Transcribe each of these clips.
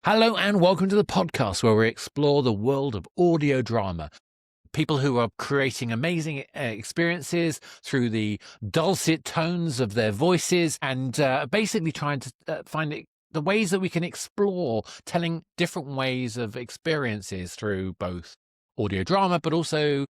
Hello and welcome to the podcast where we explore the world of audio drama. People who are creating amazing experiences through the dulcet tones of their voices and basically trying to find the ways that we can explore telling different ways of experiences through both audio drama, but also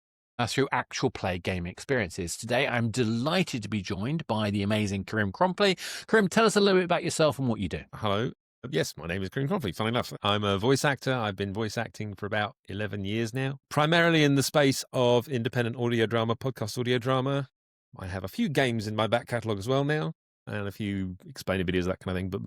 through actual play game experiences. Today, I'm delighted to be joined by the amazing Karim KRONFLI. Karim, tell us a little bit about yourself and what you do. Hello. Yes, my name is KRONFLI. Funny enough, I'm a voice actor. I've been voice acting for about 11 years now, primarily in the space of independent audio drama, podcast audio drama. I have a few games in my back catalogue as well now, and a few explainer videos, that kind of thing. But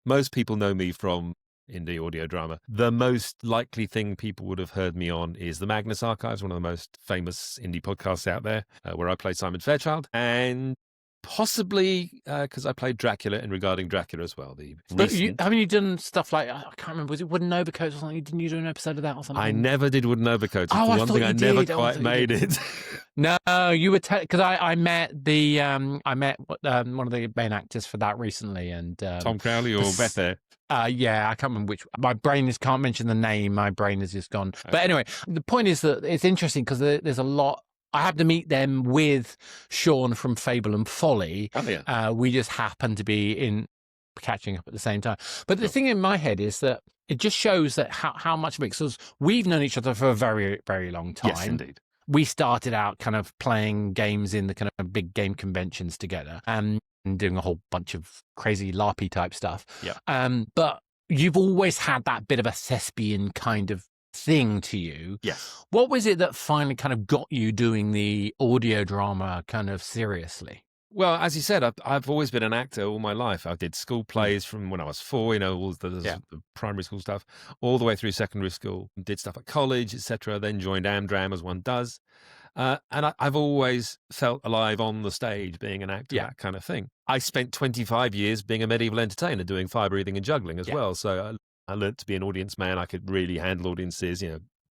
most people know me from indie audio drama. The most likely thing people would have heard me on is the Magnus Archives, one of the most famous indie podcasts out there, where I play Simon Fairchild, and possibly because I played Dracula in Regarding Dracula as well. Haven't you done stuff like, I can't remember, was it Wooden Overcoats or something? Didn't you do an episode of that or something? I never did Wooden Overcoats. Oh, For I one thought thing, you I did. never quite made it. No, you were because I met one of the main actors for that recently, and Tom Crowley or Beth there. Yeah, I can't remember which. My brain can't mention the name. My brain is just gone. But anyway, the point is that it's interesting because there's a lot. I had to meet them with Sean from Fable and Folly. Oh, yeah. We just happened to be catching up at the same time. But the thing in my head is that it just shows that how much of it, because we've known each other for a very, very long time. Yes, indeed. We started out kind of playing games in the kind of big game conventions together and doing a whole bunch of crazy LARPy type stuff. Yeah. But you've always had that bit of a thespian kind of thing to you. Yes. What was it that finally kind of got you doing the audio drama kind of seriously? Well, as you said, I've always been an actor all my life. I did school plays from when I was 4, all the primary school stuff, all the way through secondary school. Did stuff at college, etc. Then joined Amdram, as one does. And I've always felt alive on the stage, being an actor, that kind of thing. I spent 25 years being a medieval entertainer, doing fire breathing and juggling as well. So I learned to be an audience man. I could really handle audiences,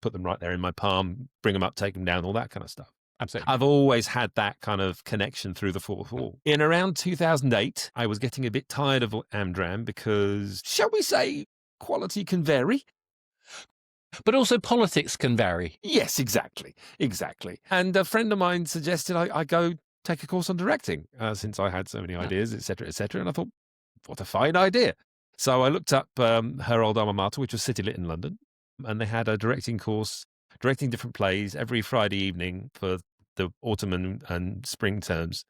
put them right there in my palm, bring them up, take them down, all that kind of stuff. Absolutely. I've always had that kind of connection through the fourth wall. In around 2008, I was getting a bit tired of Amdram because, shall we say, quality can vary. But also politics can vary. Yes, exactly. And a friend of mine suggested I go take a course on directing, since I had so many ideas, etc., etc. And I thought, what a fine idea. So I looked up her old alma mater, which was City Lit in London, and they had a directing course, directing different plays every Friday evening for the autumn and spring terms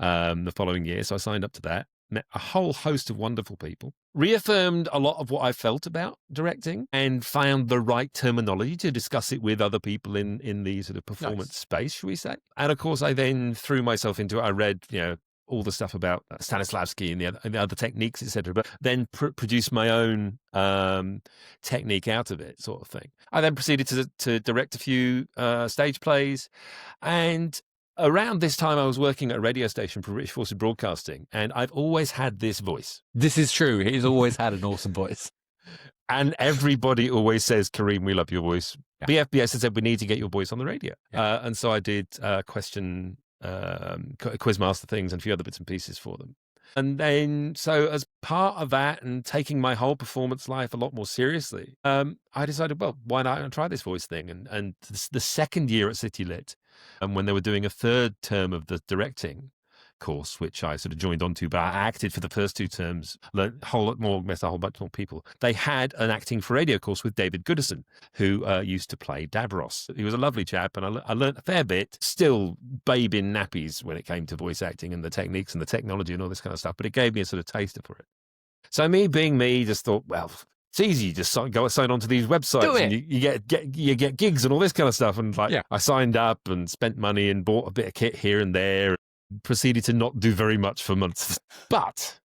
the following year. So I signed up to that, met a whole host of wonderful people, reaffirmed a lot of what I felt about directing, and found the right terminology to discuss it with other people in the sort of performance space, shall we say. And of course, I then threw myself into it. I read, all the stuff about Stanislavski and the other techniques, etc., but then produce my own technique out of it, sort of thing. I then proceeded to direct a few stage plays, and around this time I was working at a radio station for British Forces Broadcasting, and I've always had this voice. This is true. He's always had an awesome voice. And everybody always says, Karim, we love your voice. Yeah. BFBS has said, we need to get your voice on the radio. Yeah. And so I did Quizmaster things and a few other bits and pieces for them. And then, so as part of that and taking my whole performance life a lot more seriously, I decided, well, why not try this voice thing? And the second year at City Lit, and when they were doing a third term of the directing course, which I sort of joined onto, but I acted for the first 2 terms, learned a whole lot more, met a whole bunch more people. They had an acting for radio course with David Goodison, who used to play Davros. He was a lovely chap, and I learned a fair bit, still babe in nappies when it came to voice acting and the techniques and the technology and all this kind of stuff, but it gave me a sort of taster for it. So me being me, just thought, well, it's easy. You just go sign on to these websites and you get gigs and all this kind of stuff. And I signed up and spent money and bought a bit of kit here and there. Proceeded to not do very much for months. But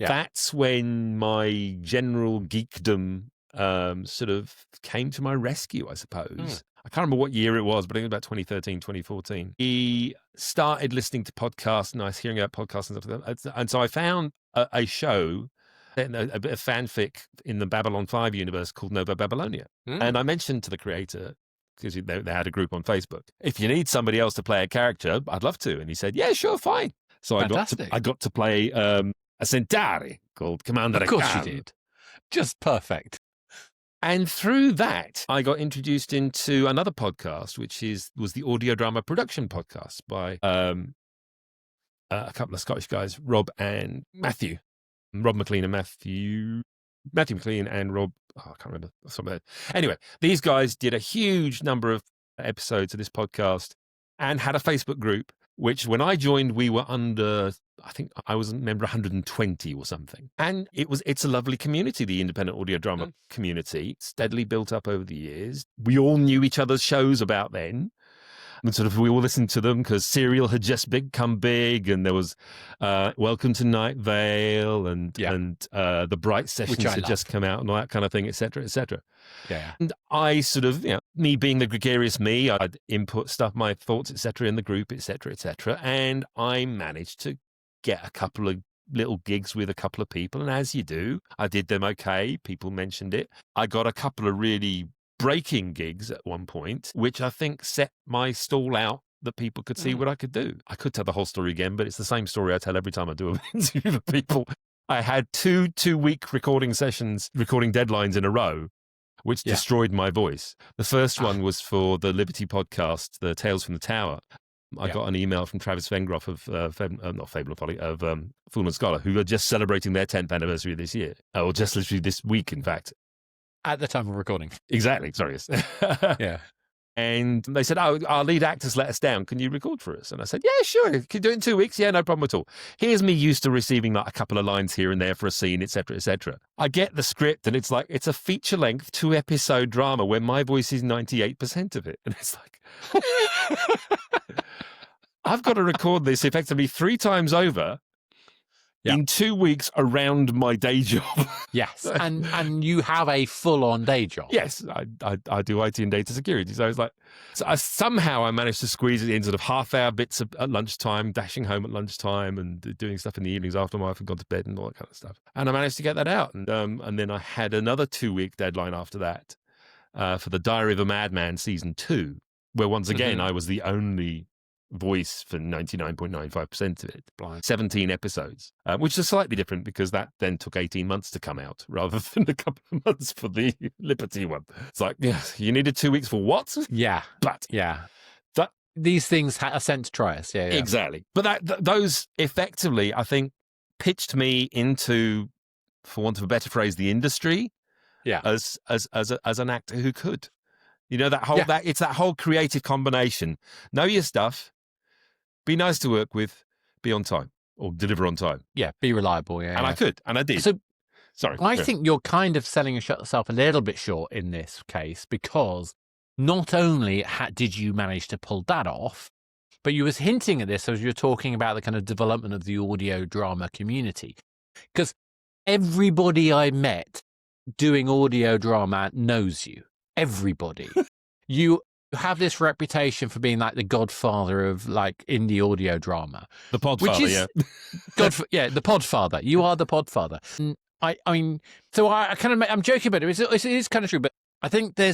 that's when my general geekdom sort of came to my rescue, I suppose. I can't remember what year it was, but I think it was about 2013, 2014. He started listening to podcasts, and I was hearing about podcasts and stuff like that. And so I found a show, a bit of fanfic in the Babylon 5 universe called Nova Babylonia. And I mentioned to the creator, because they had a group on Facebook, if you need somebody else to play a character, I'd love to. And he said, yeah, sure, fine. So I got to play a Centauri called Commander Of course Khan. you did. Just perfect. And through that, I got introduced into another podcast, which was the audio drama production podcast by a couple of Scottish guys, Rob and Matthew. Rob McLean and Matthew McLean and Rob, I can't remember. Anyway, these guys did a huge number of episodes of this podcast and had a Facebook group, which when I joined, we were under, I think I was a member 120 or something. And it's a lovely community, the independent audio drama community, steadily built up over the years. We all knew each other's shows about then. And sort of we all listened to them because Serial had just become big, and there was Welcome to Night Vale and the Bright Sessions had just come out and all that kind of thing, etc., etc. Yeah. And I sort of, me being the gregarious me, I'd input stuff, my thoughts, etc., in the group, etc., etc. And I managed to get a couple of little gigs with a couple of people. And as you do, I did them okay. People mentioned it. I got a couple of really breaking gigs at one point, which I think set my stall out that people could see what I could do. I could tell the whole story again, but it's the same story I tell every time I do an interview with people. I had two-week recording deadlines in a row, which destroyed my voice. The first one was for the Liberty podcast, the Tales from the Tower. I got an email from Travis Vengroff of not Fable and Folly, of Fool and Scholar, who are just celebrating their 10th anniversary this year, or just literally this week, in fact. At the time of recording. Exactly. Sorry. Yeah. And they said, our lead actors let us down. Can you record for us? And I said, yeah, sure. Can you do it in 2 weeks? Yeah, no problem at all. Here's me used to receiving like a couple of lines here and there for a scene, etc., etc. I get the script and it's like, it's a feature-length 2-episode drama where my voice is 98% of it. And it's like, I've got to record this effectively 3 times over in 2 weeks around my day job. Yes, and you have a full-on day job. Yes, I do IT and data security. So it's like, somehow I managed to squeeze it in sort of half-hour bits at lunchtime, dashing home at lunchtime and doing stuff in the evenings after my wife had gone to bed and all that kind of stuff. And I managed to get that out. And then I had another 2-week deadline after that for the Diary of a Madman season 2, where once again I was the only voice for 99.95% of it. 17 episodes, which is slightly different because that then took 18 months to come out rather than a couple of months for the Liberty one. It's like, you needed 2 weeks for what? Yeah. But these things are sent to try us. Yeah. Exactly. But those effectively, I think, pitched me into, for want of a better phrase, the industry. Yeah. As an actor who could. It's that whole creative combination. Know your stuff. Be nice to work with, be on time or deliver on time. Yeah, be reliable. Yeah, and I could, and I did. So, sorry, I think you're kind of selling yourself a little bit short in this case because not only did you manage to pull that off, but you was hinting at this as you're talking about the kind of development of the audio drama community. Because everybody I met doing audio drama knows you. Everybody. You have this reputation for being like the godfather of like indie audio drama. The podfather, the podfather. You are the podfather. And I mean, so I kind of, I'm joking about it. It is kind of true, but I think I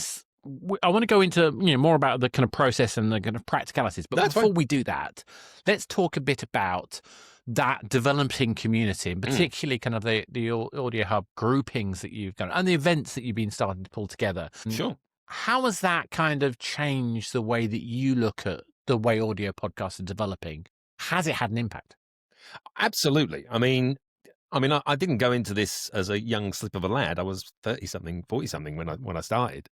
want to go into more about the kind of process and the kind of practicalities. But before we do that, let's talk a bit about that developing community, and particularly kind of the Audio Hub groupings that you've done and the events that you've been starting to pull together. Sure. How has that kind of changed the way that you look at the way audio podcasts are developing? Has it had an impact? Absolutely. I mean, I didn't go into this as a young slip of a lad. I was 30-something, 40-something when I started.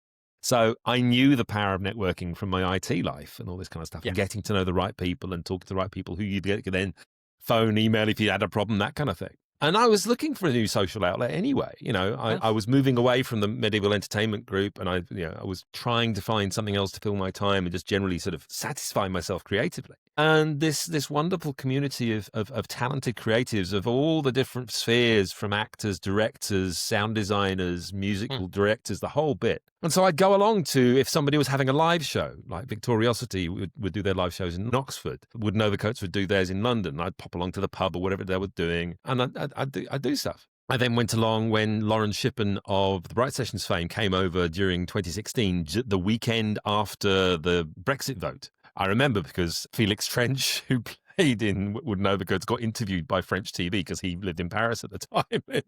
So I knew the power of networking from my IT life and all this kind of stuff, and getting to know the right people and talking to the right people who you could then phone, email if you had a problem, that kind of thing. And I was looking for a new social outlet anyway. I was moving away from the medieval entertainment group, and I was trying to find something else to fill my time and just generally sort of satisfy myself creatively. And this wonderful community of talented creatives of all the different spheres, from actors, directors, sound designers, musical directors, the whole bit. And so I'd go along to, if somebody was having a live show, like Victoriosity would do their live shows in Oxford, Wood and Overcoats would do theirs in London. I'd pop along to the pub or whatever they were doing, and I'd do stuff. I then went along when Lauren Shippen of the Bright Sessions fame came over during 2016, the weekend after the Brexit vote. I remember because Felix Trench, who stayed in Wooden Overcoats got interviewed by French TV because he lived in Paris at the time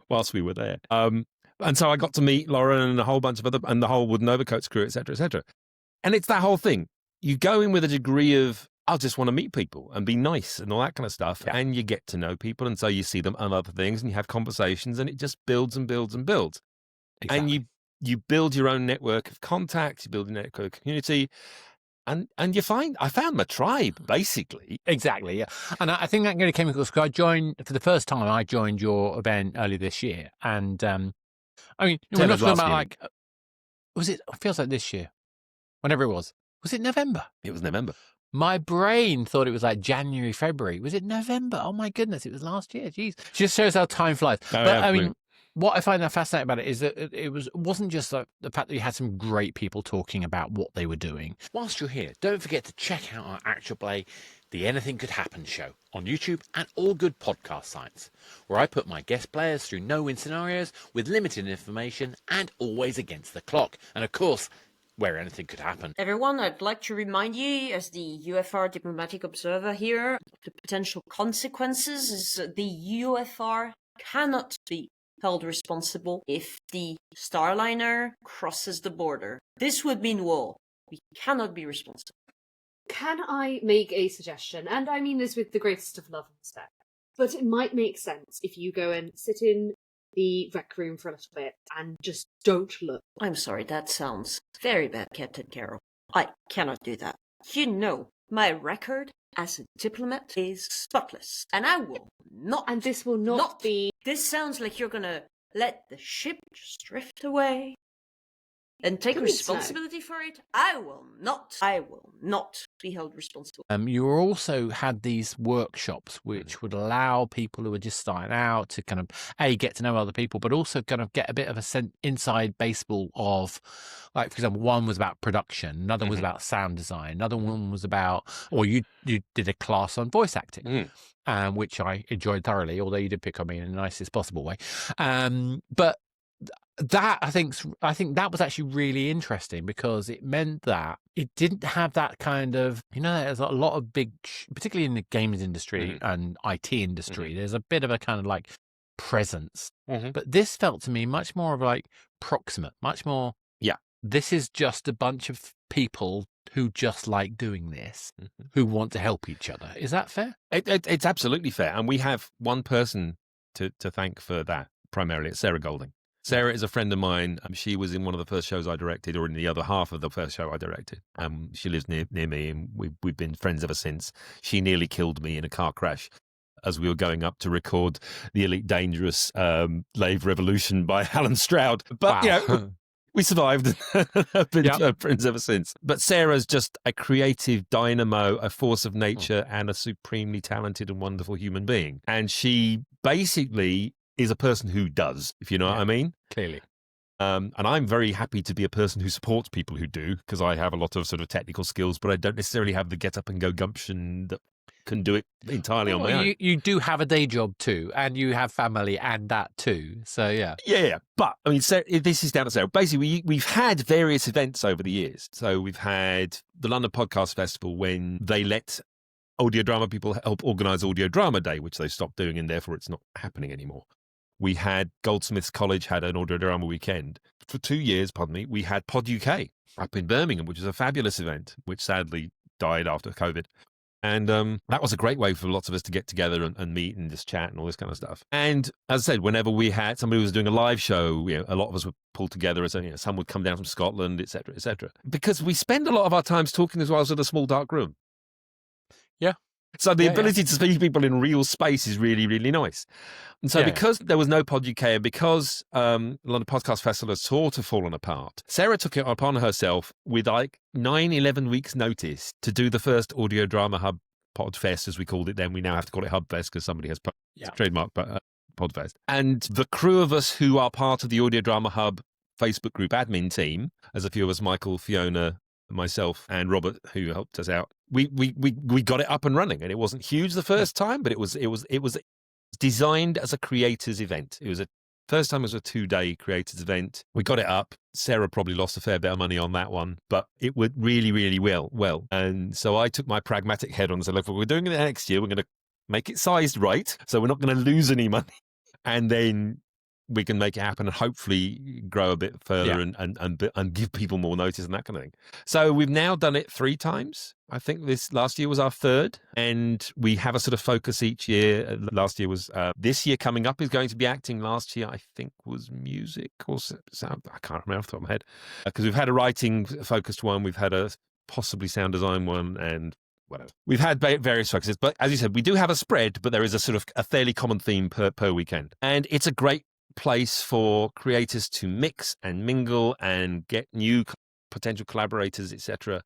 whilst we were there. And so I got to meet Lauren and a whole bunch of and the whole Wooden Overcoats crew, et cetera, et cetera. And it's that whole thing. You go in with a degree of, I just want to meet people and be nice and all that kind of stuff. Yeah. And you get to know people. And so you see them on other things and you have conversations and it just builds and builds and builds. Exactly. And you build your own network of contacts, you build a network of community. And I found my tribe, basically. Exactly, yeah. And I think that really came across because for the first time, I joined your event early this year. And I mean, we're not talking about like, it feels like this year, whenever it was. Was it November? It was November. My brain thought it was like January, February. Was it November? Oh my goodness, it was last year. Jeez. It just shows how time flies. Oh, but yeah, I mean, what I find fascinating about it is that it wasn't just the fact that you had some great people talking about what they were doing. Whilst you're here, don't forget to check out our actual play, The Anything Could Happen show, on YouTube and all good podcast sites, where I put my guest players through no-win scenarios with limited information and always against the clock. And of course, where anything could happen. Everyone, I'd like to remind you, as the UFR diplomatic observer here, the potential consequences is the UFR cannot be held responsible if the Starliner crosses the border. This would mean war. We cannot be responsible. Can I make a suggestion? And I mean this with the greatest of love and respect. But it might make sense if you go and sit in the rec room for a little bit and just don't look. I'm sorry, that sounds very bad, Captain Carol. I cannot do that. You know, my record as a diplomat is spotless, and I will not. And this will not be. This sounds like you're gonna let the ship just drift away and take responsibility for it. I will not be held responsible. You also had these workshops which would allow people who were just starting out to kind of get to know other people, but also kind of get a bit of a inside baseball of, like, for example, one was about production, another was about sound design, another one was about, or you did a class on voice acting, which I enjoyed thoroughly, although you did pick on me in the nicest possible way. But that I think that was actually really interesting because it meant that it didn't have that kind of, there's a lot of big, particularly in the games industry and IT industry, there's a bit of a kind of like presence. But this felt to me much more of like proximate, much more, this is just a bunch of people who just like doing this, who want to help each other. Is that fair? It's absolutely fair. And we have one person to thank for that, primarily. It's Sarah Golding. Sarah is a friend of mine. She was in one of the first shows I directed, or in the other half of the first show I directed. She lives near me, and we've been friends ever since. She nearly killed me in a car crash as we were going up to record The Elite Dangerous Lave Revolution by Alan Stroud. But, we survived and have been friends ever since. But Sarah's just a creative dynamo, a force of nature, and a supremely talented and wonderful human being. And she basically is a person who does, if you know what I mean. Clearly. And I'm very happy to be a person who supports people who do, because I have a lot of sort of technical skills, but I don't necessarily have the get up and go gumption that can do it entirely on my own. You do have a day job too, and you have family and that too. So, yeah. Yeah. But, I mean, this is down to Sarah. Basically, we've had various events over the years. So we've had the London Podcast Festival when they let audio drama people help organise Audio Drama Day, which they stopped doing, and therefore it's not happening anymore. We had Goldsmiths College had an audio drama weekend. For 2 years, we had Pod UK up in Birmingham, which was a fabulous event, which sadly died after COVID. And that was a great way for lots of us to get together and meet and just chat and all this kind of stuff. And as I said, whenever we had somebody who was doing a live show, a lot of us would pull together. As some would come down from Scotland, et cetera, because we spend a lot of our times talking as well as in a small dark room. Yeah. So the ability to speak to people in real space is really, really nice. And so because there was no Pod UK and because London Podcast Festival had sort of fallen apart, Sarah took it upon herself with like 11 weeks notice to do the first Audio Drama Hub Podfest, as we called it then. We now have to call it Hubfest because somebody has trademarked Podfest. And the crew of us who are part of the Audio Drama Hub Facebook group admin team, as a few of us, Michael, Fiona, myself and Robert, who helped us out, we got it up and running. And it wasn't huge the first time, but it was designed as a creators event. It was a First time was a 2-day creators event. We got it up. Sarah probably lost a fair bit of money on that one, but it went really, really well. And so I took my pragmatic head on and said, look, if we're doing it next year, we're going to make it sized right. So we're not going to lose any money. And then we can make it happen and hopefully grow a bit further and give people more notice and that kind of thing. So we've now done it 3 times. I think this last year was our 3rd, and we have a sort of focus each year. Last year was this year coming up is going to be acting. Last year I think was music or sound. I can't remember off the top of my head because we've had a writing focused one, we've had a possibly sound design one, and whatever. We've had various focuses, but as you said, we do have a spread, but there is a sort of a fairly common theme per weekend, and it's a great place for creators to mix and mingle and get new potential collaborators, etc.,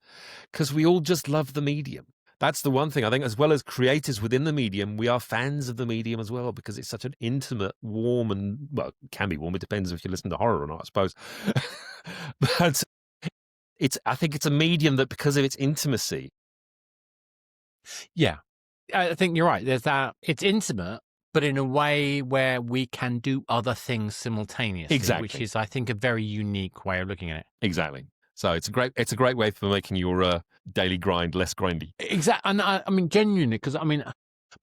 because we all just love the medium. That's the one thing I think, as well as creators within the medium, we are fans of the medium as well, because it's such an intimate, warm, and well, it can be warm. It depends if you listen to horror or not, I suppose. But I think it's a medium that, because of its intimacy. Yeah, I think you're right. There's that. It's intimate, but in a way where we can do other things simultaneously, Exactly. which is, I think, a very unique way of looking at it. Exactly. So it's a great way for making your daily grind less grindy. Exactly, and I mean genuinely, because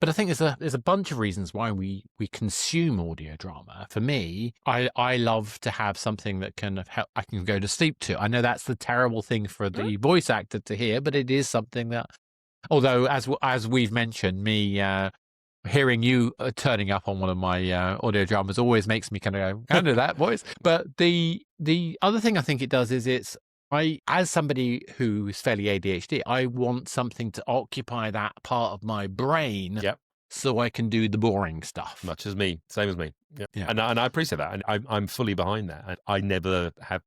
but I think there's a bunch of reasons why we consume audio drama. For me, I love to have something that can help. I can go to sleep to. I know that's the terrible thing for the voice actor to hear, but it is something that, although as we've mentioned, me. Hearing you turning up on one of my audio dramas always makes me kind of go, I know that voice. But the other thing I think it does is as somebody who is fairly ADHD, I want something to occupy that part of my brain, so I can do the boring stuff. Much as me, same as me. Yep. Yeah. And I appreciate that, and I'm fully behind that. And I never have.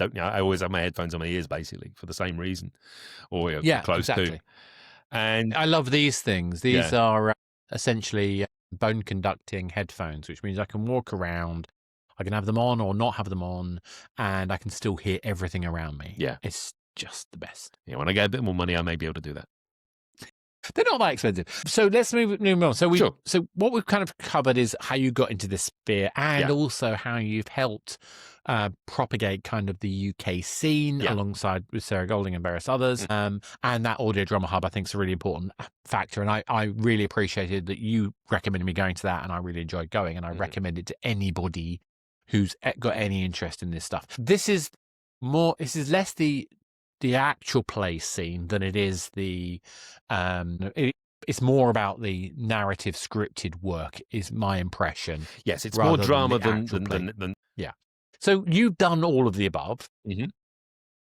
I always have my headphones on my ears, basically, for the same reason, or close to. And I love these things. These are essentially bone conducting headphones, which means I can walk around, I can have them on or not have them on, and I can still hear everything around me. Yeah. It's just the best. Yeah, when I get a bit more money, I may be able to do that. They're not that expensive. So let's move on. So Sure. So what we've kind of covered is how you got into this sphere, and also how you've helped propagate kind of the UK scene alongside with Sarah Golding and various others. And that Audio Drama Hub, I think, is a really important factor. And I really appreciated that you recommended me going to that, and I really enjoyed going, and I recommend it to anybody who's got any interest in this stuff. This is less the actual play scene than it is it's more about the narrative scripted work, is my impression. Yes, it's more drama than yeah. So you've done all of the above,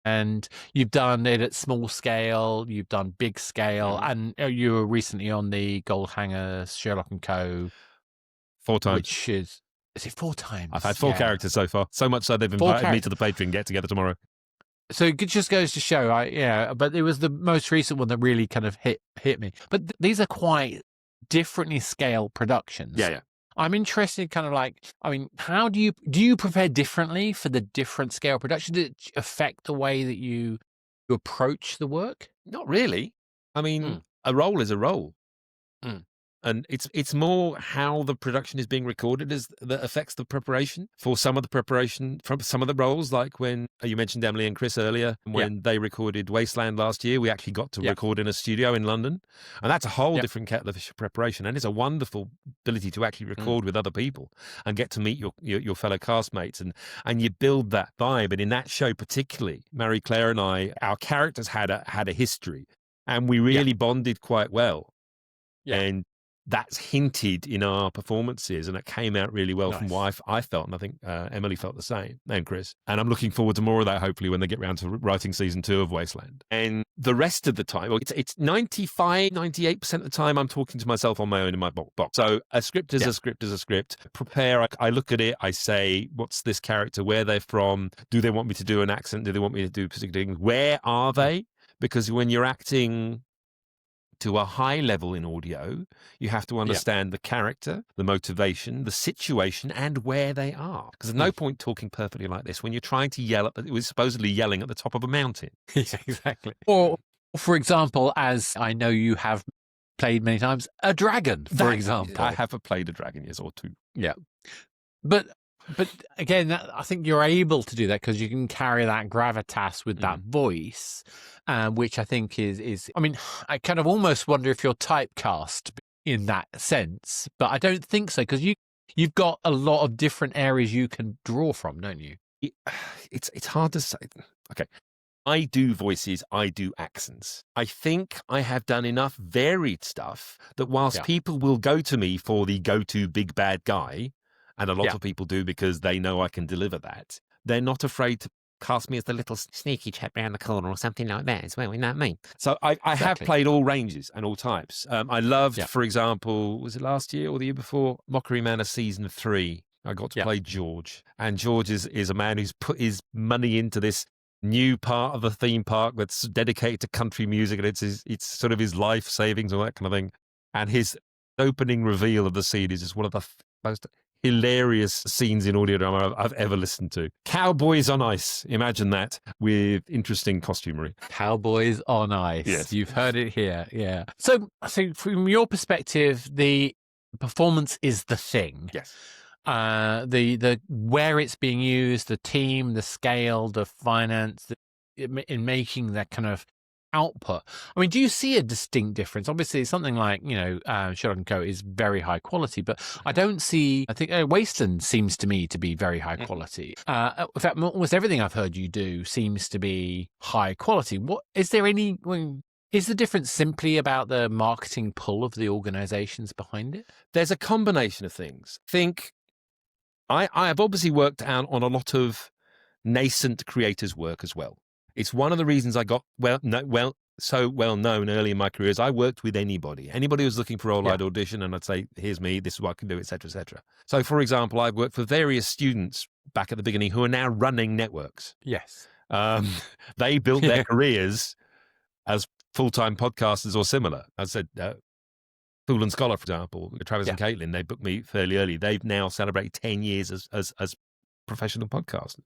and you've done it at small scale, you've done big scale, and you were recently on the Goldhanger Sherlock & Co. 4 times. Which is it 4 times? I've had 4 characters so far. So much so they've invited me to the Patreon get-together tomorrow. So it just goes to show, but it was the most recent one that really kind of hit me. But these are quite differently scaled productions. Yeah. I'm interested, kind of like, I mean, how do you prepare differently for the different scale production? Did it affect the way that you approach the work? Not really. I mean, a role is a role. And it's more how the production is being recorded that affects the preparation. For some of the preparation, from some of the roles, like when you mentioned Emily and Chris earlier, when they recorded Wasteland last year, we actually got to record in a studio in London. And that's a whole different kettle of preparation. And it's a wonderful ability to actually record with other people and get to meet your fellow castmates. And you build that vibe. And in that show particularly, Marie Claire and I, our characters had a history. And we really bonded quite well. Yeah. And that's hinted in our performances, and it came out really well from what I felt, and I think Emily felt the same, and Chris. And I'm looking forward to more of that, hopefully, when they get round to writing season 2 of Wasteland. And the rest of the time, it's 95, 98% of the time I'm talking to myself on my own in my box. So a script is a script is a script. Prepare, I look at it, I say, what's this character, where they're from, do they want me to do an accent, do they want me to do particular things, where are they? Because when you're acting to a high level in audio, you have to understand the character, the motivation, the situation, and where they are. Because there's no point talking perfectly like this when you're trying to it was supposedly yelling at the top of a mountain. Yeah, exactly. Or, for example, as I know you have played many times, a dragon, for example. I have played a dragon, yes, or 2. Yeah. But But again, I think you're able to do that because you can carry that gravitas with that voice, which I think is. I mean, I kind of almost wonder if you're typecast in that sense, but I don't think so because you've got a lot of different areas you can draw from, don't you? It's hard to say. Okay. I do voices, I do accents. I think I have done enough varied stuff that whilst people will go to me for the go-to big bad guy, and a lot of people do because they know I can deliver that, they're not afraid to cast me as the little sneaky chap round the corner or something like that as well, you know what I mean? So I have played all ranges and all types. I loved, for example, was it last year or the year before, Mockery Manor Season 3. I got to play George. And George is a man who's put his money into this new part of the theme park that's dedicated to country music, and it's sort of his life savings, all that kind of thing. And his opening reveal of the scene is just one of the most hilarious scenes in audio drama I've ever listened to. Cowboys on Ice, imagine that, with interesting costumery. Cowboys on Ice. Yes. You've heard it here. Yeah. So from your perspective, the performance is the thing. Yes. The where it's being used, the team, the scale, the finance, in making that kind of output. I mean, do you see a distinct difference? Obviously, something like Sherlock & Co. is very high quality, but I don't see. I think Wasteland seems to me to be very high quality. In fact, almost everything I've heard you do seems to be high quality. What is there any? Is the difference simply about the marketing pull of the organizations behind it? There's a combination of things. I have obviously worked out on a lot of nascent creators' work as well. It's one of the reasons I got so well known early in my career is I worked with anybody. Anybody who was looking for a role, I'd audition and I'd say, here's me, this is what I can do, etc., etc. So, for example, I've worked for various students back at the beginning who are now running networks. Yes. They built their careers as full-time podcasters or similar. I said, Fool and Scholar, for example, Travis and Caitlin, they booked me fairly early. They've now celebrated 10 years as professional podcasters.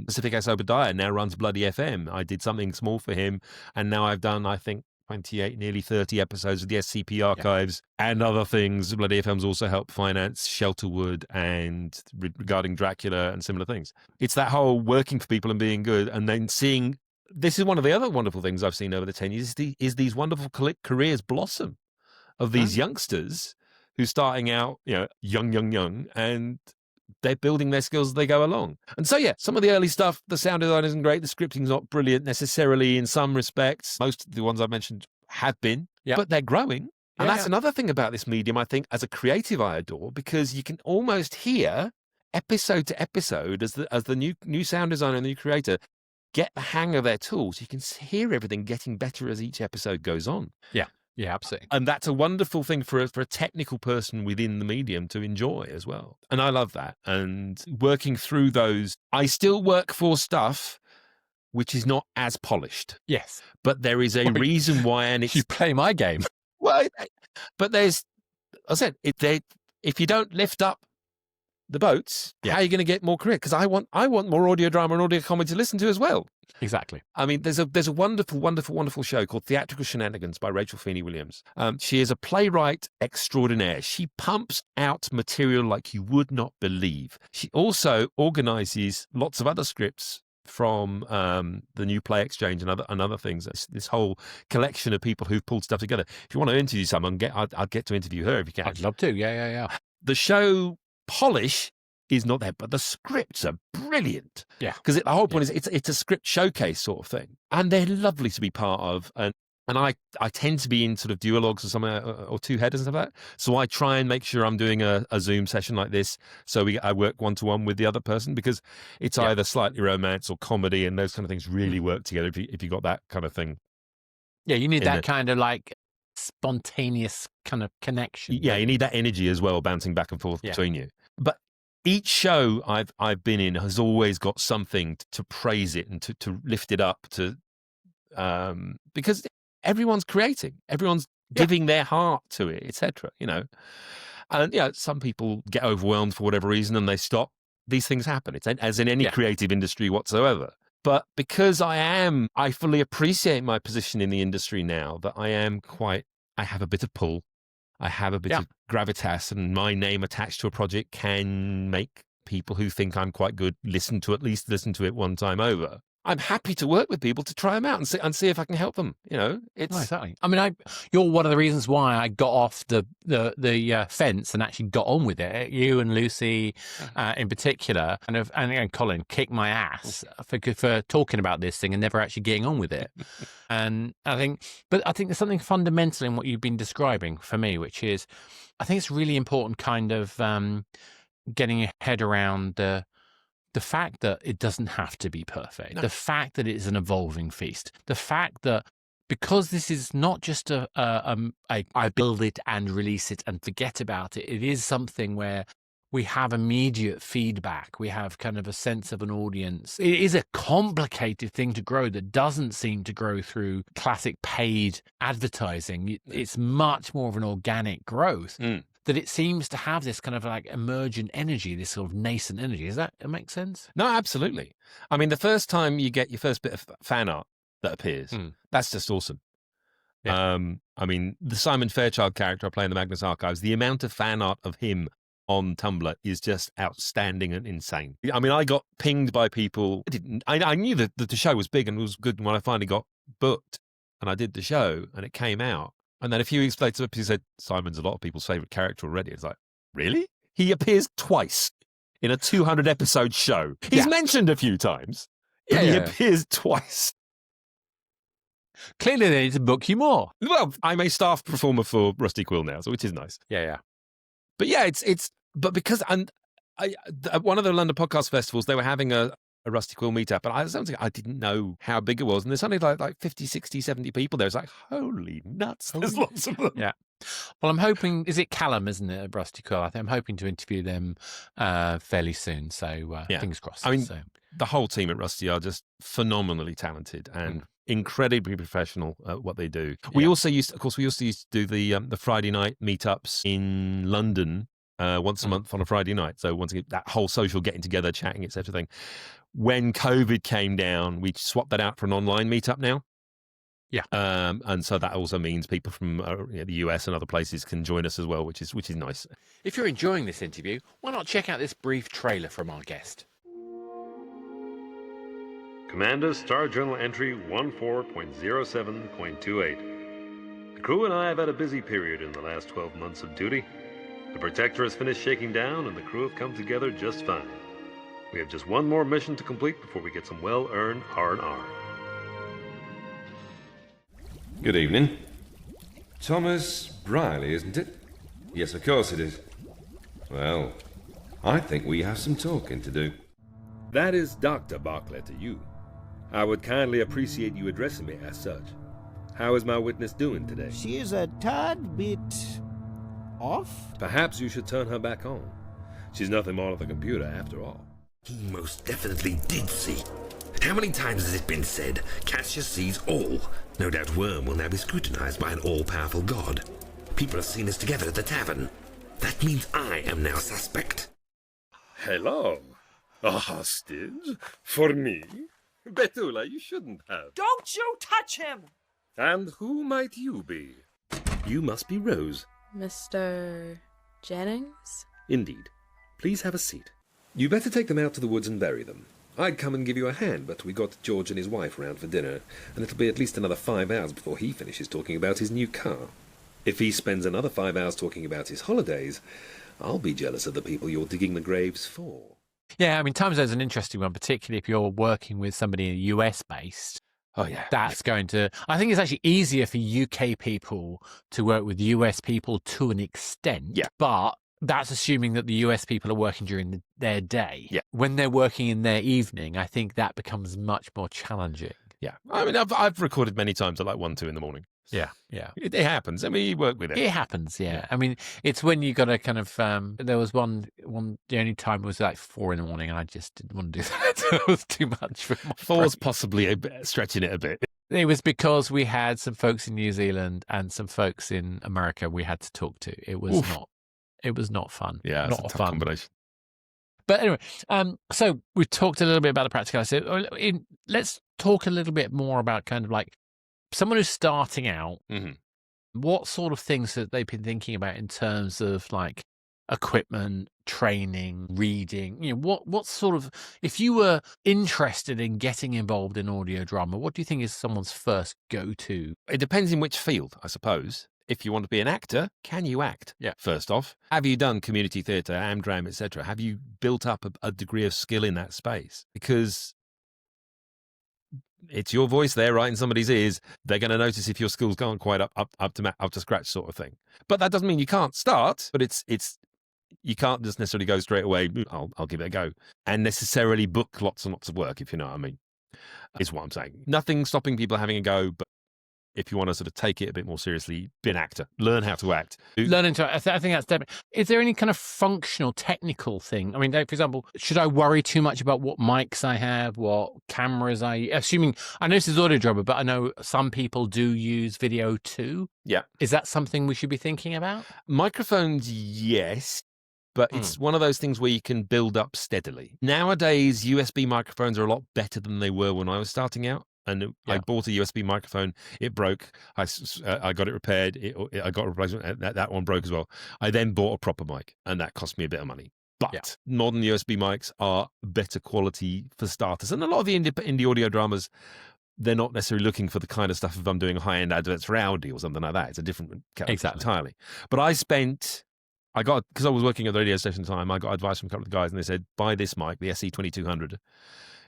Pacific S. Obadiah now runs Bloody FM. I did something small for him, and now I've done, I think, 28, nearly 30 episodes of the SCP archives and other things. Bloody FM's also helped finance Shelterwood and regarding Dracula and similar things. It's that whole working for people and being good, and then seeing. This is one of the other wonderful things I've seen over the 10 years is these wonderful careers blossom of these youngsters who's starting out, young, and they're building their skills as they go along. And so, some of the early stuff, the sound design isn't great. The scripting's not brilliant necessarily in some respects. Most of the ones I mentioned have been, but they're growing. And that's another thing about this medium, I think, as a creative I adore, because you can almost hear episode to episode as the new sound designer and the new creator get the hang of their tools. You can hear everything getting better as each episode goes on. Yeah, absolutely. And that's a wonderful thing for a technical person within the medium to enjoy as well. And I love that. And working through those, I still work for stuff which is not as polished. Yes. But there is a reason why, and it's... You play my game. Well, but there's... I said, if you don't lift up the boats, how are you going to get more career? Because I want more audio drama and audio comedy to listen to as well. Exactly. I mean, there's a wonderful, wonderful, wonderful show called Theatrical Shenanigans by Rachel Feeney Williams. She is a playwright extraordinaire. She pumps out material like you would not believe. She also organizes lots of other scripts from the New Play Exchange and other things. This whole collection of people who've pulled stuff together. If you want to interview someone, I'd get to interview her if you can. I'd love to. Yeah. The show polish is not there, but the scripts are brilliant. Yeah. Because the whole point is it's a script showcase sort of thing. And they're lovely to be part of. And I tend to be in sort of duologues or something, or two headers and stuff like that. So I try and make sure I'm doing a Zoom session like this. So I work one-to-one with the other person, because it's either slightly romance or comedy, and those kind of things really work together if you got that kind of thing. Yeah, you need that kind of like spontaneous kind of connection. Yeah, you need that energy as well, bouncing back and forth between you. But each show I've been in has always got something to praise it and to lift it up because everyone's creating, everyone's giving their heart to it, etc. And some people get overwhelmed for whatever reason and they stop. These things happen. It's as in any creative industry whatsoever. But because I fully appreciate my position in the industry now, that I have a bit of pull. I have a bit of gravitas, and my name attached to a project can make people who think I'm quite good at least listen to it one time over. I'm happy to work with people to try them out and see if I can help them. It's exactly. I mean, you're one of the reasons why I got off the fence and actually got on with it. You and Lucy, in particular, and Colin kicked my ass for talking about this thing and never actually getting on with it. And I think there's something fundamental in what you've been describing for me, which is, I think it's really important, kind of getting your head around the fact that it doesn't have to be perfect, the fact that it is an evolving feast, the fact that because this is not just I build it and release it and forget about it, it is something where we have immediate feedback. We have kind of a sense of an audience. It is a complicated thing to grow that doesn't seem to grow through classic paid advertising. It's much more of an organic growth. That it seems to have this kind of like emergent energy, this sort of nascent energy. Does that make sense? No, absolutely. I mean, the first time you get your first bit of fan art that appears, that's just awesome. Yeah. I mean, the Simon Fairchild character I play in the Magnus archives, the amount of fan art of him on Tumblr is just outstanding and insane. I mean, I got pinged by people. I knew that the show was big and was good when I finally got booked and I did the show and it came out. And then a few weeks later, he said, Simon's a lot of people's favourite character already. It's like, really? He appears twice in a 200-episode show. He's mentioned a few times, but he appears twice. Clearly, they need to book you more. Well, I'm a staff performer for Rusty Quill now, so which is nice. Yeah. But yeah, but because at one of the London Podcast Festivals, they were having a Rusty Quill meetup, and I didn't know how big it was, and there's only like 50, 60, 70 people there. It's like, holy nuts, there's lots of them. Yeah. Well, I'm hoping, is it Callum, isn't it, at Rusty Quill? I think I'm hoping to interview them fairly soon, so fingers crossed. I mean, the whole team at Rusty are just phenomenally talented and incredibly professional at what they do. We also used to do the Friday night meetups in London once a month on a Friday night. So once again, that whole social getting together, chatting, etc. thing. When COVID came down, we swapped that out for an online meetup now. Yeah. And so that also means people from the US and other places can join us as well, which is nice. If you're enjoying this interview, why not check out this brief trailer from our guest? Commander, Star Journal entry 14.07.28. The crew and I have had a busy period in the last 12 months of duty. The Protector has finished shaking down, and the crew have come together just fine. We have just one more mission to complete before we get some well-earned R&R. Good evening. Thomas Briley, isn't it? Yes, of course it is. Well, I think we have some talking to do. That is Dr. Barclay to you. I would kindly appreciate you addressing me as such. How is my witness doing today? She is a tad bit off? Perhaps you should turn her back on. She's nothing more than a computer after all. He most definitely did see. How many times has it been said, Cassius sees all? No doubt Worm will now be scrutinized by an all-powerful god. People have seen us together at the tavern. That means I am now suspect. Hello. A hostage? For me? Betula, you shouldn't have. Don't you touch him! And who might you be? You must be Rose. Mr. Jennings? Indeed. Please have a seat. You better take them out to the woods and bury them. I'd come and give you a hand, but we got George and his wife round for dinner, and it'll be at least another 5 hours before he finishes talking about his new car. If he spends another 5 hours talking about his holidays, I'll be jealous of the people you're digging the graves for. Yeah, I mean, time zone's an interesting one, particularly if you're working with somebody US-based. Oh, yeah. That's going to... I think it's actually easier for UK people to work with US people to an extent. Yeah. But that's assuming that the US people are working during their day. Yeah. When they're working in their evening, I think that becomes much more challenging. Yeah. I mean, I've recorded many times at like 1, 2 in the morning. Yeah. It happens. I mean, you work with it. It happens, yeah. I mean, it's when you got to kind of... there was one, the only time was like 4 in the morning, and I just didn't want to do that. It was too much for my 4's brain. possibly stretching it a bit. It was because we had some folks in New Zealand and some folks in America we had to talk to. It was not fun. Yeah, it's not a tough fun combination. But anyway, so we talked a little bit about the practicality. So let's talk a little bit more about kind of like someone who's starting out. Mm-hmm. What sort of things that they've been thinking about in terms of like equipment, training, reading? What sort of, if you were interested in getting involved in audio drama, what do you think is someone's first go-to? It depends in which field, I suppose. If you want to be an actor, can you act? Yeah. First off, have you done community theatre, Amdram, etc.? Have you built up a degree of skill in that space? Because it's your voice there, right in somebody's ears. They're going to notice if your skills aren't quite up to scratch, sort of thing. But that doesn't mean you can't start. But it's you can't just necessarily go straight away. I'll give it a go, and necessarily book lots and lots of work, if you know what I mean. Is what I'm saying. Nothing stopping people having a go, but if you want to sort of take it a bit more seriously, be an actor, learn how to act. Learning to, I think that's definitely. Is there any kind of functional, technical thing? I mean, like, for example, should I worry too much about what mics I have, what cameras assuming, I know this is audio drama, but I know some people do use video too. Yeah. Is that something we should be thinking about? Microphones, yes. But it's one of those things where you can build up steadily. Nowadays, USB microphones are a lot better than they were when I was starting out. And I bought a USB microphone. It broke. I got it repaired. I got a replacement. That one broke as well. I then bought a proper mic, and that cost me a bit of money. But modern USB mics are better quality for starters. And a lot of the indie audio dramas, they're not necessarily looking for the kind of stuff if I'm doing high-end adverts for Audi or something like that. It's a different entirely. But because I was working at the radio station at the time, I got advice from a couple of the guys, and they said, buy this mic, the SE2200.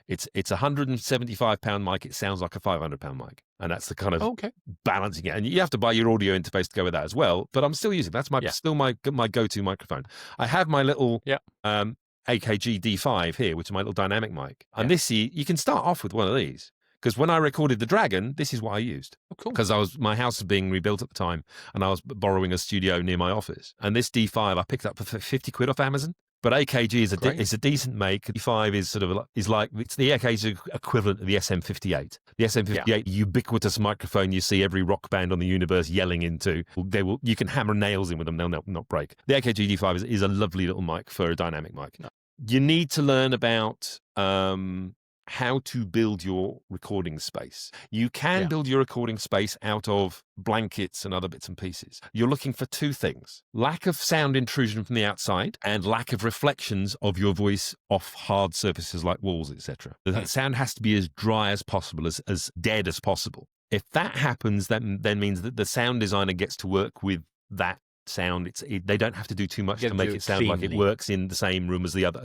It's a £175 mic. It sounds like a £500 mic, and that's the kind of balancing it. And you have to buy your audio interface to go with that as well. But I'm still using that's still my go-to microphone. I have my little AKG D5 here, which is my little dynamic mic. And you can start off with one of these. Because when I recorded The Dragon, this is what I used. Oh, cool. Because my house was being rebuilt at the time, and I was borrowing a studio near my office. And this D5 I picked up for 50 quid off Amazon. But AKG is a decent make. D5 is it's the AKG equivalent of the SM58. The SM58, ubiquitous microphone you see every rock band on the universe yelling into. You can hammer nails in with them; they'll not break. The AKG D5 is a lovely little mic for a dynamic mic. No. You need to learn about how to build your recording space. You can build your recording space out of blankets and other bits and pieces. You're looking for two things: lack of sound intrusion from the outside and lack of reflections of your voice off hard surfaces like walls, etc. The sound has to be as dry as possible, as dead as possible. If that happens, that then means that the sound designer gets to work with that sound. They don't have to do too much to make it sound like it works in the same room as the other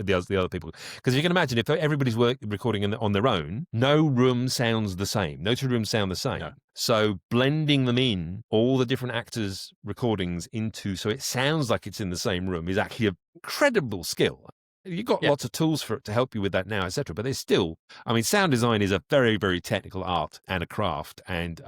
people. Because you can imagine, if everybody's recording on their own, no room sounds the same. No two rooms sound the same. No. So blending them in, all the different actors' recordings into, so it sounds like it's in the same room, is actually an incredible skill. You've got lots of tools for it to help you with that now, etc. But there's still, sound design is a very, very technical art and a craft. And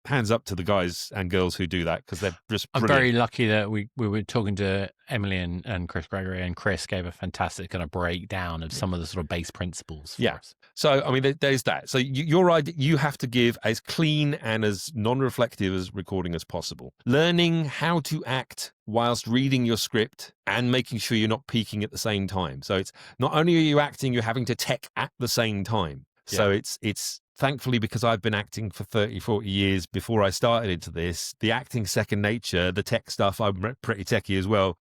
hands up to the guys and girls who do that, because they're just brilliant. I'm very lucky that we were talking to Emily and Chris Gregory, and Chris gave a fantastic kind of breakdown of some of the sort of base principles for us. So, there's that. So you're right. You have to give as clean and as non-reflective as recording as possible. Learning how to act whilst reading your script and making sure you're not peaking at the same time. So it's not only are you acting, you're having to tech at the same time. So it's thankfully, because I've been acting for 30, 40 years before I started into this, the acting second nature, the tech stuff, I'm pretty techie as well.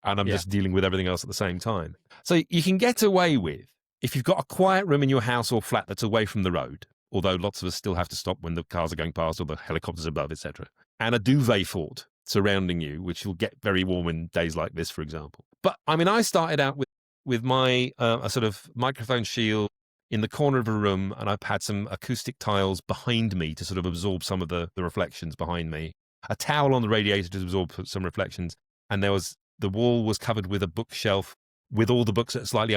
And I'm just dealing with everything else at the same time. So you can get away with, if you've got a quiet room in your house or flat that's away from the road, although lots of us still have to stop when the cars are going past or the helicopters above, etc., and a duvet fort surrounding you, which will get very warm in days like this, for example. But I started out with my a sort of microphone shield in the corner of a room, and I've had some acoustic tiles behind me to sort of absorb some of the reflections behind me, a towel on the radiator to absorb some reflections, and the wall was covered with a bookshelf with all the books at slightly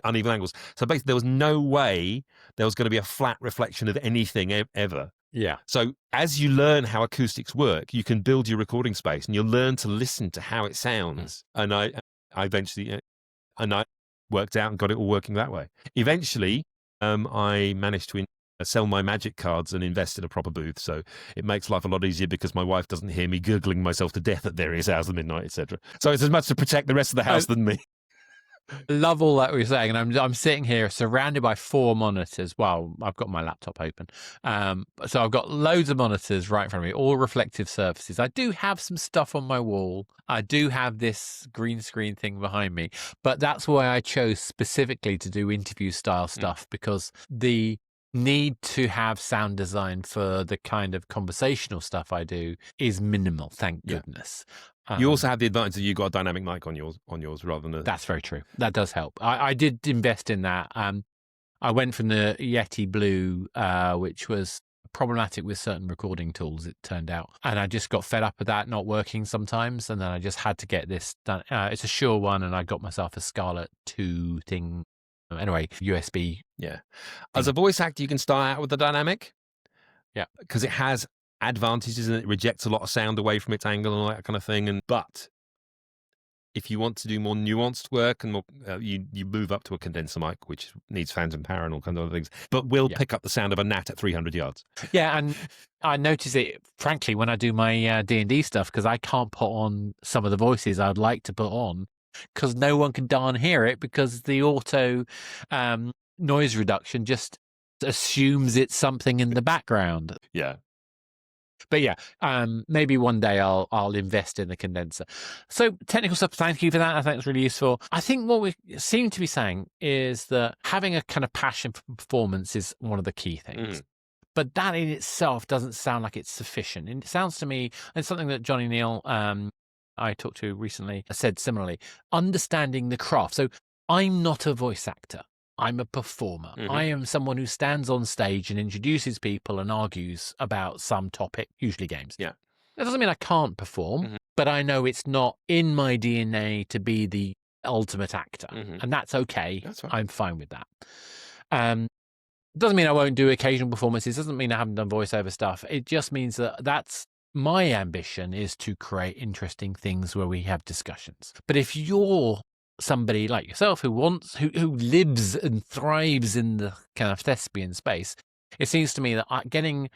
uneven angles. So basically, there was no way there was going to be a flat reflection of anything ever. Yeah. So as you learn how acoustics work, you can build your recording space, and you'll learn to listen to how it sounds. And I eventually, I worked out and got it all working that way. Eventually, I managed to sell my magic cards and invest in a proper booth. So it makes life a lot easier, because my wife doesn't hear me gurgling myself to death at various hours of midnight, etc. So it's as much to protect the rest of the house than me. love all that we're saying, and I'm sitting here surrounded by 4 monitors. Well, I've got my laptop open, so I've got loads of monitors right in front of me, all reflective surfaces. I do have some stuff on my wall. I do have this green screen thing behind me, but that's why I chose specifically to do interview style stuff, because the need to have sound design for the kind of conversational stuff I do is minimal, thank goodness. You also have the advantage that you got a dynamic mic on yours rather than a... That's very true. That does help. I did invest in that. I went from the Yeti Blue, which was problematic with certain recording tools, it turned out. And I just got fed up with that not working sometimes. And then I just had to get this done. It's a Shure one, and I got myself a Scarlett 2 thing. Anyway, USB. Yeah. As a voice actor, you can start out with the dynamic. Yeah. Because it has advantages and it rejects a lot of sound away from its angle and all that kind of thing. But if you want to do more nuanced work and more, you move up to a condenser mic, which needs phantom power and all kinds of other things, but will pick up the sound of a gnat at 300 yards. Yeah, and I notice it, frankly, when I do my D&D stuff, because I can't put on some of the voices I'd like to put on, because no one can darn hear it, because the auto noise reduction just assumes it's something in the background. Yeah. But yeah, maybe one day I'll invest in the condenser. So technical stuff, thank you for that. I think it's really useful. I think what we seem to be saying is that having a kind of passion for performance is one of the key things. But that in itself doesn't sound like it's sufficient. And it sounds to me, and something that Johnny Neal, I talked to recently, said similarly, understanding the craft. So I'm not a voice actor. I'm a performer. I am someone who stands on stage and introduces people and argues about some topic, usually games. Yeah. That doesn't mean I can't perform, but I know it's not in my DNA to be the ultimate actor. And that's okay. That's right. I'm fine with that. Doesn't mean I won't do occasional performances. Doesn't mean I haven't done voiceover stuff. It just means that that's my ambition, is to create interesting things where we have discussions. But if you're somebody like yourself who lives and thrives in the kind of thespian space, it seems to me that getting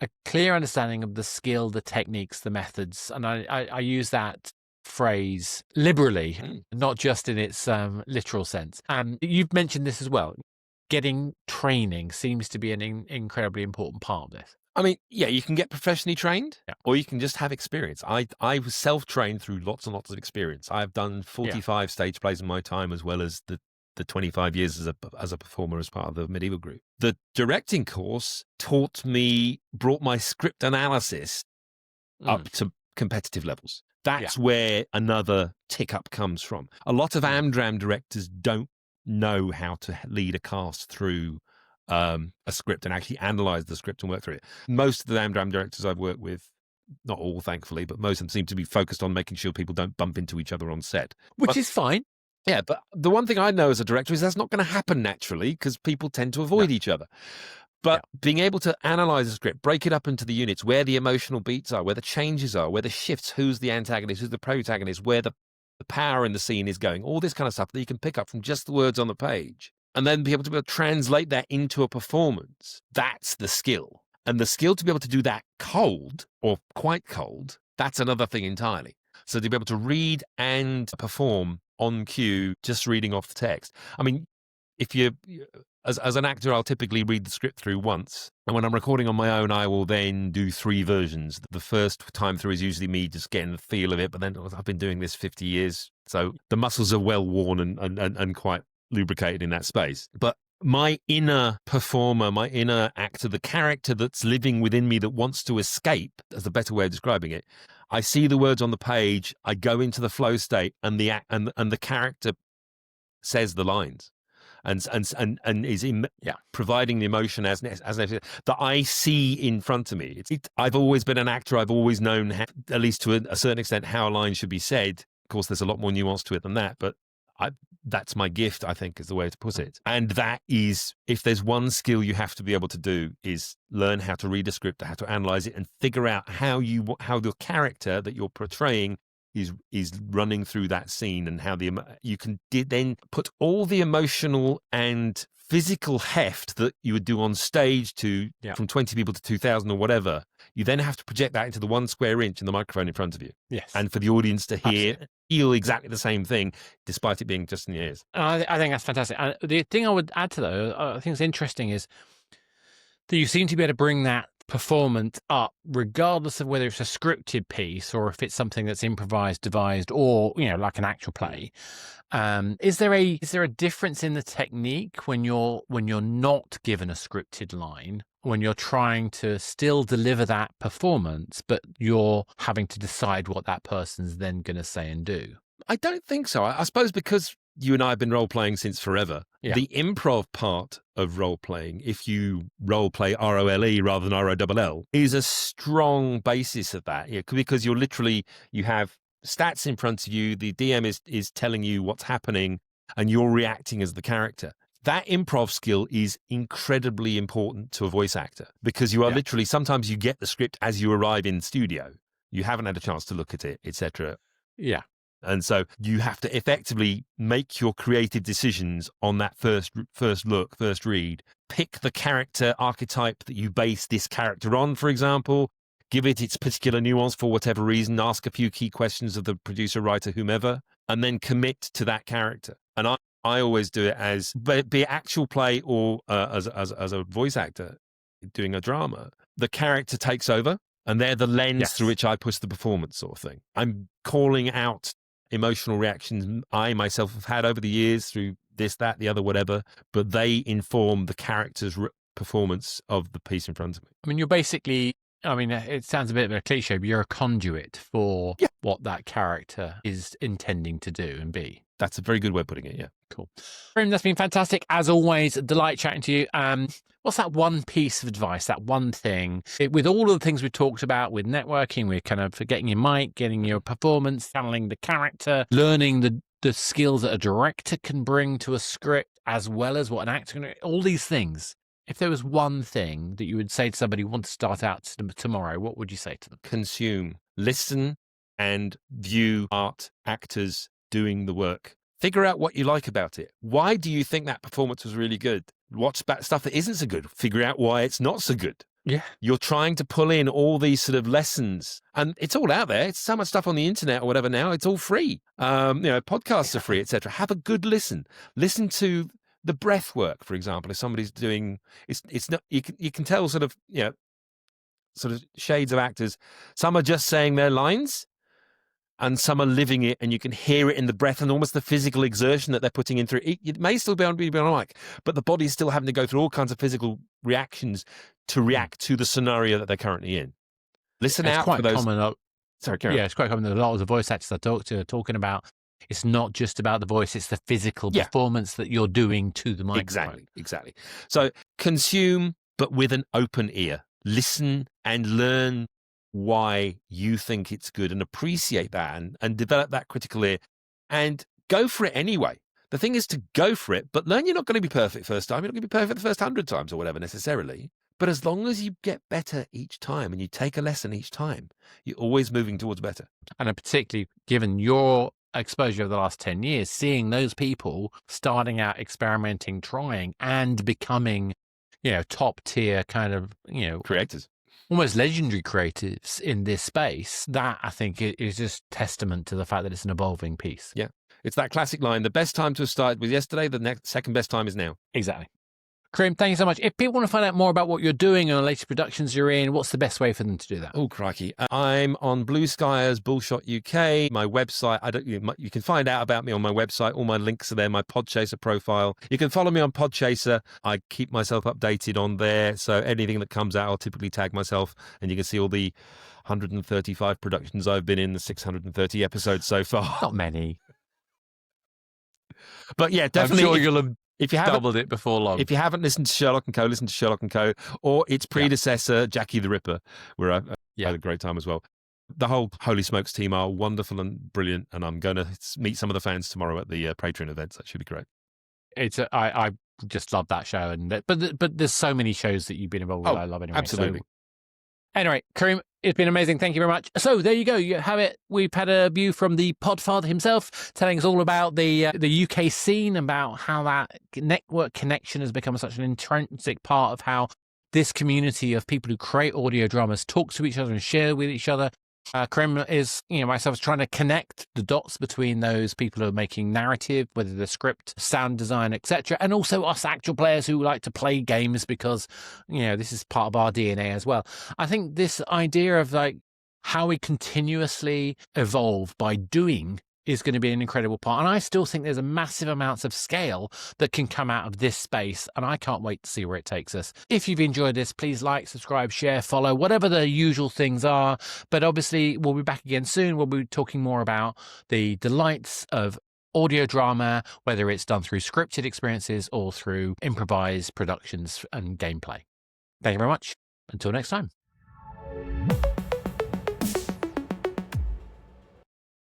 a clear understanding of the skill, the techniques, the methods, and I use that phrase liberally, not just in its literal sense. And you've mentioned this as well. Getting training seems to be an incredibly important part of this. I mean, yeah, you can get professionally trained, or you can just have experience. I was self-trained through lots and lots of experience. I've done 45 stage plays in my time, as well as the 25 years as a performer as part of the medieval group. The directing course brought my script analysis up to competitive levels. That's where another tick up comes from. A lot of Amdram directors don't know how to lead a cast through a script and actually analyze the script and work through it. Most of the Amdram directors I've worked with, not all thankfully, but most of them seem to be focused on making sure people don't bump into each other on set. Which is fine. Yeah, but the one thing I know as a director is that's not going to happen naturally, because people tend to avoid each other. But being able to analyze a script, break it up into the units, where the emotional beats are, where the changes are, where the shifts, who's the antagonist, who's the protagonist, where the power in the scene is going, all this kind of stuff that you can pick up from just the words on the page. And then be able to translate that into a performance. That's the skill. And the skill to be able to do that cold, or quite cold, that's another thing entirely. So to be able to read and perform on cue, just reading off the text. I mean, as an actor, I'll typically read the script through once. And when I'm recording on my own, I will then do 3 versions. The first time through is usually me just getting the feel of it. But then I've been doing this 50 years. So the muscles are well worn and quite lubricated in that space. But my inner performer, my inner actor, the character that's living within me that wants to escape, as the better way of describing it, I see the words on the page, I go into the flow state, and the character says the lines and is providing the emotion as that I see in front of me. I've always been an actor. I've always known, at least to a certain extent, how a line should be said. Of course, there's a lot more nuance to it than that, but that's my gift, I think, is the way to put it. And that is, if there's one skill you have to be able to do, is learn how to read a script, how to analyze it, and figure out how the character that you're portraying is running through that scene, and how you can then put all the emotional and physical heft that you would do on stage from 20 people to 2,000 or whatever, you then have to project that into the 1 square inch in the microphone in front of you. Yes. And for the audience to feel exactly the same thing, despite it being just in your ears. I think that's fantastic. And the thing I would add to that, I think is interesting, is that you seem to be able to bring that performance up regardless of whether it's a scripted piece or if it's something that's improvised, devised, or like an actual play. Is there a difference in the technique when you're not given a scripted line, when you're trying to still deliver that performance, but you're having to decide what that person's then going to say and do? I don't think so. I suppose because you and I have been role-playing since forever, the improv part of role-playing, if you role-play ROLE rather than ROLL, is a strong basis of that. Because you have stats in front of you, the DM is telling you what's happening, and you're reacting as the character. That improv skill is incredibly important to a voice actor, because you are literally, sometimes you get the script as you arrive in studio. You haven't had a chance to look at it, etc. Yeah. And so you have to effectively make your creative decisions on that first look, first read. Pick the character archetype that you base this character on, for example. Give it its particular nuance for whatever reason. Ask a few key questions of the producer, writer, whomever, and then commit to that character. And I always do it as, be it actual play or as a voice actor doing a drama. The character takes over, and they're the lens through which I push the performance, sort of thing. I'm calling out emotional reactions I myself have had over the years through this, that, the other, whatever, but they inform the character's performance of the piece in front of me. I mean, you're basically, it sounds a bit of a cliche, but you're a conduit for what that character is intending to do and be. That's a very good way of putting it, yeah. Cool. Karim, that's been fantastic. As always, a delight chatting to you. What's that one piece of advice, that one thing, with all of the things we talked about, with networking, with kind of getting your mic, getting your performance, channeling the character, learning the skills that a director can bring to a script, as well as what an actor can, all these things. If there was one thing that you would say to somebody who wants to start out tomorrow, what would you say to them? Consume, listen, and view art, actors doing the work. Figure out what you like about it. Why do you think that performance was really good? What's stuff that isn't so good? Figure out why it's not so good. Yeah. You're trying to pull in all these sort of lessons, and it's all out there. It's so much stuff on the internet or whatever now. It's all free. Podcasts are free, etc. Have a good listen. Listen to the breath work, for example. If somebody's doing, it's not, you can tell sort of shades of actors. Some are just saying their lines, and some are living it, and you can hear it in the breath and almost the physical exertion that they're putting in through it. It may still be on a mic, but the body's still having to go through all kinds of physical reactions to react to the scenario that they're currently in. Listen out for those. Sorry, Karen. Yeah, it's quite common that a lot of the voice actors I talk to are talking about, it's not just about the voice, it's the physical performance that you're doing to the microphone. Exactly. So consume, but with an open ear. Listen and learn why you think it's good, and appreciate that, and develop that critical ear, and go for it anyway. The thing is to go for it, but learn you're not going to be perfect first time. You're not going to be perfect the first 100 times or whatever necessarily. But as long as you get better each time and you take a lesson each time, you're always moving towards better. And particularly given your exposure over the last 10 years, seeing those people starting out, experimenting, trying, and becoming, top tier kind of, creators. Almost legendary creatives in this space, that I think is just testament to the fact that it's an evolving piece. Yeah. It's that classic line, the best time to have started was yesterday, the second best time is now. Exactly. Karim, thank you so much. If people want to find out more about what you're doing and the latest productions you're in, what's the best way for them to do that? Oh, crikey. I'm on Blue Sky as Bullshot UK. My website, you can find out about me on my website. All my links are there, my Podchaser profile. You can follow me on Podchaser. I keep myself updated on there. So anything that comes out, I'll typically tag myself, and you can see all the 135 productions I've been in, the 630 episodes so far. Not many. But yeah, definitely. I'm sure you'll have if you doubled it before long. If you haven't listened to Sherlock & Co., listen to Sherlock & Co. or its predecessor, Jackie the Ripper, where I had a great time as well. The whole Holy Smokes team are wonderful and brilliant, and I'm going to meet some of the fans tomorrow at the Patreon event, so that should be great. I just love that show, but there's so many shows that you've been involved with. I love anyway. Absolutely. So, anyway, Karim, It's been amazing. Thank you very much. So there you go. You have it. We've had a view from the podfather himself, telling us all about the UK scene, about how that network connection has become such an intrinsic part of how this community of people who create audio dramas talk to each other and share with each other. Karim is, myself is trying to connect the dots between those people who are making narrative, whether the script, sound design, etc., and also us actual players who like to play games because, this is part of our DNA as well. I think this idea of like how we continuously evolve by doing is going to be an incredible part. And I still think there's a massive amounts of scale that can come out of this space. And I can't wait to see where it takes us. If you've enjoyed this, please like, subscribe, share, follow, whatever the usual things are. But obviously, we'll be back again soon. We'll be talking more about the delights of audio drama, whether it's done through scripted experiences or through improvised productions and gameplay. Thank you very much. Until next time.